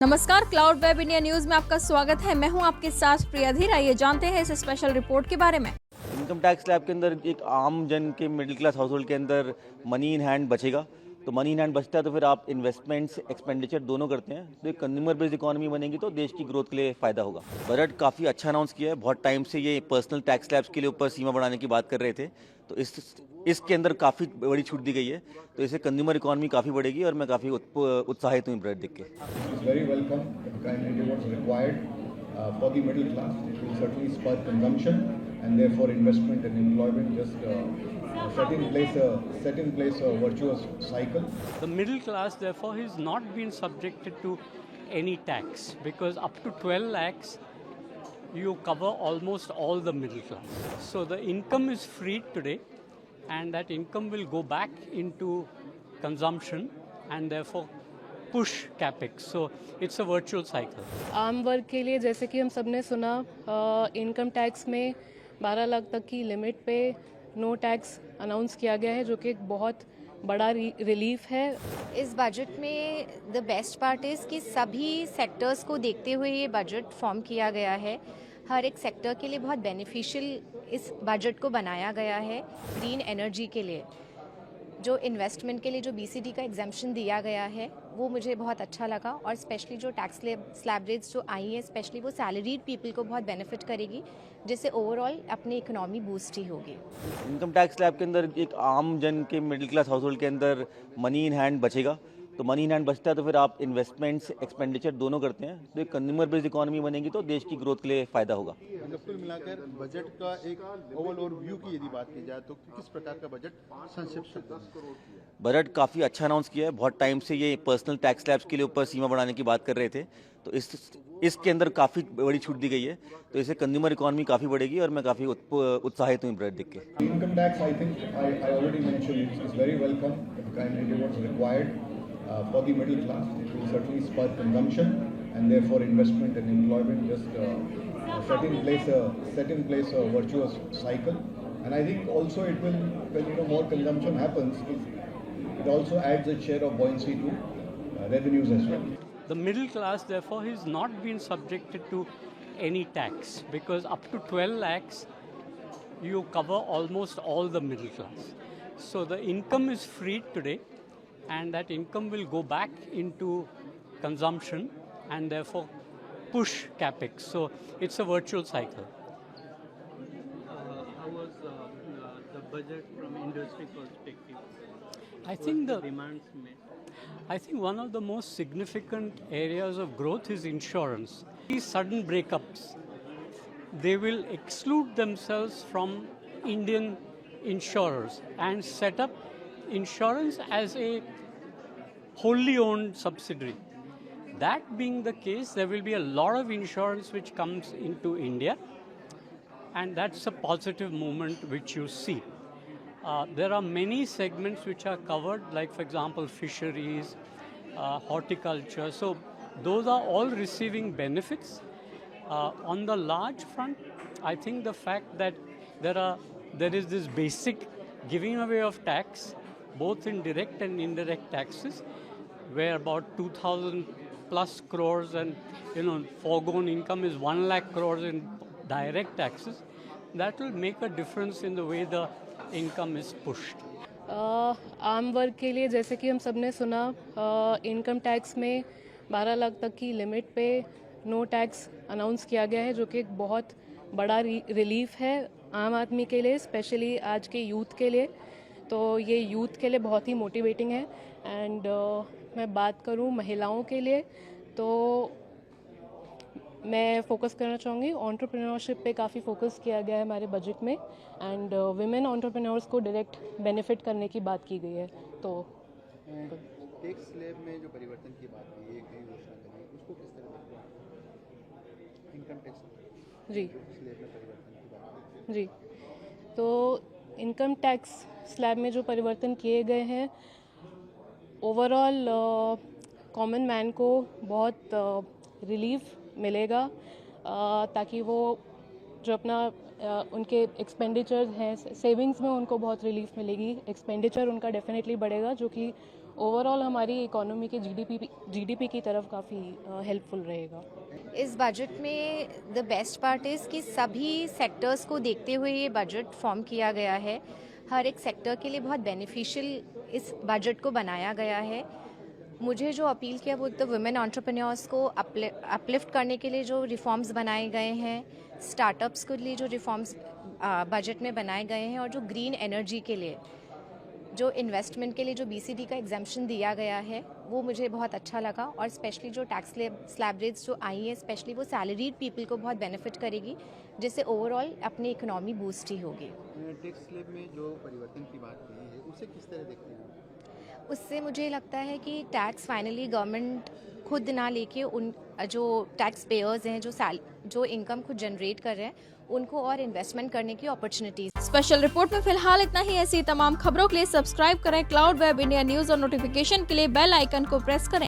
नमस्कार, cloud web India news में आपका स्वागत है। मैं हूं आपके साथ प्रिया धीर। आइए जानते हैं इस स्पेशल रिपोर्ट के बारे में। इनकम टैक्स स्लैब के अंदर एक आम जन के मिडिल क्लास हाउस होल्ड के अंदर मनी इन हैंड बचेगा। तो मनी इन हैंड बचता है तो फिर आप इन्वेस्टमेंट्स एक्सपेंडिचर दोनों करते हैं तो एक कंज्यूमर बेस्ड इकोनॉमी बनेगी तो देश की ग्रोथ के लिए फ़ायदा होगा। बजट काफ़ी अच्छा अनाउंस किया है। बहुत टाइम से ये पर्सनल टैक्स स्लैब्स के लिए ऊपर सीमा बढ़ाने की बात कर रहे थे, तो इसके अंदर काफ़ी बड़ी छूट दी गई है, तो इससे कंज्यूमर इकोनॉमी काफ़ी बढ़ेगी और मैं काफ़ी उत्साहित हूँ बजट देख के। It's very welcome. It kindly what's required for the middle class. It will certainly spur consumption and therefore investment and employment. Just set in place a virtuous cycle. The middle class, therefore, is not been subjected to any tax because up to 12 lakhs you cover almost all the middle class. So the income is freed today, and that income will go back into consumption and therefore push capex. So it's a virtual cycle. आम वर्ग के लिए जैसे कि हम सब ने सुना, इनकम टैक्स में 12 लाख तक की लिमिट पे नो टैक्स अनाउंस किया गया है, जो कि एक बहुत बड़ा रिलीफ है। इस बजट में द बेस्ट पार्ट इज़ कि सभी सेक्टर्स को देखते हुए ये बजट फॉर्म किया गया है। हर एक सेक्टर के लिए बहुत बेनिफिशियल इस बजट को बनाया गया है। ग्रीन एनर्जी के लिए, जो इन्वेस्टमेंट के लिए जो बीसीडी का एग्जाम्पशन दिया गया है, वो मुझे बहुत अच्छा लगा। और स्पेशली जो टैक्स स्लैब रेट्स जो आई हैं, स्पेशली वो सैलरीड पीपल को बहुत बेनिफिट करेगी, जिससे ओवरऑल अपनी इकोनॉमी बूस्ट ही होगी। इनकम टैक्स स्लैब के अंदर एक आम जन के मिडिल क्लास हाउस होल्ड के अंदर मनी इन हैंड बचेगा। तो मनी इन हैंड बचता है तो फिर आप इन्वेस्टमेंट्स एक्सपेंडिचर दोनों करते हैं तो एक कंज्यूमर बेस्ड इकोनॉमी बनेगी तो देश की ग्रोथ के लिए फ़ायदा होगा। कुल मिलाकर बजट का एक ओवरऑल व्यू की यदि बात की जाए तो किस प्रकार का बजट संक्षिप्त शब्दों में? बजट काफ़ी अच्छा अनाउंस किया है। बहुत टाइम से ये पर्सनल टैक्स स्लैब्स के लिए ऊपर सीमा बढ़ाने की बात कर रहे थे, तो इसके अंदर काफ़ी बड़ी छूट दी गई है, तो इससे कंज्यूमर इकोनॉमी काफ़ी बढ़ेगी और मैं काफ़ी उत्साहित हूँ बजट देख के। Income tax, I think I already mentioned, is very welcome. It kindly what's required for the middle class. It will certainly spur consumption and therefore investment and employment. Just set in place a virtuous cycle. And I think also it will, when more consumption happens, it also adds a share of buoyancy to revenues as well. The middle class, therefore, is not been subjected to any tax because up to 12 lakhs you cover almost all the middle class. So the income is freed today, and that income will go back into consumption and therefore push capex. So it's a virtual cycle. How was the budget from industry perspective? I think the Demands met. I think one of the most significant areas of growth is insurance. These sudden breakups, they will exclude themselves from Indian insurers and set up insurance as a wholly owned subsidiary. That being the case, there will be a lot of insurance which comes into India, and that's a positive movement which you see. There are many segments which are covered, like for example fisheries, horticulture, so those are all receiving benefits. On the large front, I think the fact that there is this basic giving away of tax, both in direct and indirect taxes, where about 2,000 plus crores and foregone income is 1 lakh crores in direct taxes, that will make a difference in the way the income is pushed. आम वर्ग के लिए जैसे कि हम सब ने सुना, इनकम टैक्स में 12 लाख तक की लिमिट पे नो टैक्स अनाउंस किया गया है, जो कि एक बहुत बड़ा रिलीफ है आम आदमी के लिए, स्पेशली आज के यूथ के लिए। तो ये यूथ के लिए बहुत ही मोटिवेटिंग है। एंड मैं बात करूँ महिलाओं के लिए, तो मैं फोकस करना चाहूँगी एंटरप्रेन्योरशिप पे। काफ़ी फोकस किया गया है हमारे बजट में, एंड विमेन एंटरप्रेन्योर्स को डायरेक्ट बेनिफिट करने की बात की गई है। तो टैक्स स्लैब में जो परिवर्तन की बात की, एक नई घोषणा करी, उसको किस तरह देखते हैं? इनकम टैक्स जी स्लैब में परिवर्तन की बात जी तो इनकम टैक्स स्लैब में जो परिवर्तन किए गए हैं, ओवरऑल कॉमन मैन को बहुत रिलीफ मिलेगा, ताकि वो जो अपना उनके एक्सपेंडिचर हैं, सेविंग्स में उनको बहुत रिलीफ मिलेगी। एक्सपेंडिचर उनका डेफिनेटली बढ़ेगा, जो कि ओवरऑल हमारी इकोनॉमी के जीडीपी की तरफ काफ़ी हेल्पफुल रहेगा। इस बजट में द बेस्ट पार्ट इज़ कि सभी सेक्टर्स को देखते हुए ये बजट फॉर्म किया गया है। हर एक सेक्टर के लिए बहुत बेनिफिशियल इस बजट को बनाया गया है। मुझे जो अपील किया वो तो वुमेन एंटरप्रेन्योर्स को अपलिफ्ट करने के लिए जो रिफॉर्म्स बनाए गए हैं, स्टार्टअप्स के लिए जो रिफॉर्म्स बजट में बनाए गए हैं, और जो ग्रीन एनर्जी के लिए जो इन्वेस्टमेंट के लिए जो बीसीडी का एग्जाम्पशन दिया गया है वो मुझे बहुत अच्छा लगा। और स्पेशली जो टैक्स स्लैब रेट्स जो आई है, स्पेशली वो सैलरीड पीपल को बहुत बेनिफिट करेगी, जिससे ओवरऑल अपनी इकोनॉमी बूस्ट ही होगी। टैक्स स्लैब में जो परिवर्तन की बात हुई है उसे किस तरह देखते हैं? उससे मुझे लगता है कि टैक्स फाइनली गवर्नमेंट खुद ना लेके उन जो टैक्स पेयर्स हैं जो इनकम खुद जनरेट कर रहे हैं उनको और इन्वेस्टमेंट करने की अपॉर्चुनिटीज। स्पेशल रिपोर्ट में फिलहाल इतना ही। ऐसी तमाम खबरों के लिए सब्सक्राइब करें क्लाउड वेब इंडिया न्यूज और नोटिफिकेशन के लिए बेल आइकन को प्रेस करें।